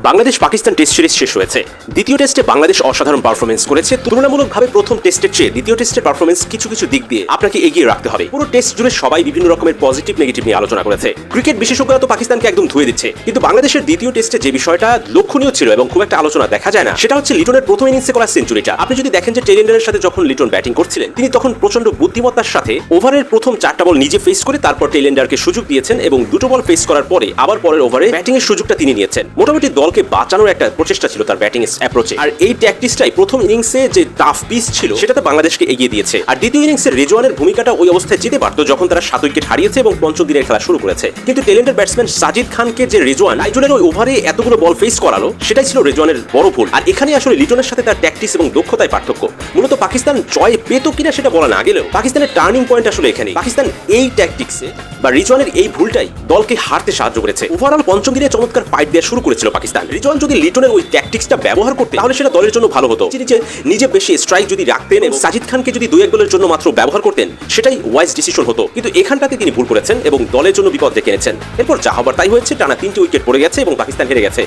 Bangladesh Pakistan test series শেষ হয়েছে। দ্বিতীয় টেস্টে বাংলাদেশ অসাধারণ পারফরমেন্স করেছে। তুলনামূলকভাবে প্রথম টেস্টের চেয়ে দ্বিতীয় টেস্টের পারফরমেন্স কিছু কিছু দিক দিয়ে আপনাকে এগিয়ে রাখতে হবে। পুরো টেস্ট জুড়ে সবাই বিভিন্ন রকমের পজিটিভ নেগেটিভ নিয়ে আলোচনা করেছে। ক্রিকেট বিশেষজ্ঞরা তো পাকিস্তানকে একদম ধুয়ে দিচ্ছে, কিন্তু বাংলাদেশের দ্বিতীয় টেস্টে যে বিষয়টা লক্ষণীয় ছিল এবং খুব একটা আলোচনা দেখা যায় না, সেটা হচ্ছে লিটনের প্রথম ইনিংসে করা সেঞ্চুরিটা। আপনি যদি দেখেন যে টেইলেন্ডারের সাথে যখন লিটন ব্যাটিং করছিলেন, তিনি তখন প্রচন্ড বুদ্ধিমত্তার সাথে ওভারের প্রথম 4টা বল নিজে ফেস করে তারপর টেইলেন্ডারকে সুযোগ দিয়েছেন এবং দুটো বল ফেস করার পরে আবার পরের ওভারে ব্যাটিং এর সুযোগটা তিনি নিয়েছেন। মোটামুটি দলকে বাঁচানোর একটা প্রচেষ্টা ছিল তার ব্যাটিং অ্যাপ্রোচে। আর এই ট্যাকটিক্সটাই প্রথম ইনিংসে যে টাফ পিচ ছিল সেটাতে বাংলাদেশকে এগিয়ে দিয়েছে। আর দ্বিতীয় ইনিংসে রেজওয়ানের ভূমিকাটা ওই অবস্থায় যেতে পারতো যখন তারা 7 উইকেট হারিয়েছে এবং পঞ্চম দিনের খেলা শুরু করেছে। কিন্তু টেলেন্টেড ব্যাটসম্যান সাজিদ খানকে যে রেজওয়ান টাইজুলের ওই ওভারে এতগুলো বল ফেস করালো, সেটাই ছিল রেজওয়ানের বড় ভুল। আর এখানে আসলে লিটনের সাথে তার ট্যাকটিক্স এবং দক্ষতায় পার্থক্য। মূলত পাকিস্তান জয় পেত কিনা সেটা বলা না গেলেও পাকিস্তানের টার্নিং পয়েন্ট আসলে এখানে। পাকিস্তান এই ট্যাকটিক্সে বা রিজওয়ানের এই ভুলটাই দলকে হারতে সাহায্য করেছে। ওভারঅল পঞ্চম দিনে চমৎকার ফাইট দেওয়া শুরু করেছিল পাকিস্তান। রিজওয়ান যদি লিটনের ওই ট্যাকটিক্সটা ব্যবহার করতে তাহলে সেটা দলের জন্য ভালো হতো। নিজে বেশি স্ট্রাইক যদি রাখতেন এবং সাজিদ খানকে যদি 2-1 বলের জন্য মাত্র ব্যবহার করতেন, সেটাই ওয়াইজ ডিসিশন হতো। কিন্তু এখানটাতে তিনি ভুল করেছেন এবং দলের জন্য বিপদ ডেকে এনেছেন। এরপর যা হবার তাই হয়েছে, টানা 3টি উইকেট পড়ে গেছে এবং পাকিস্তান হেরে গেছে।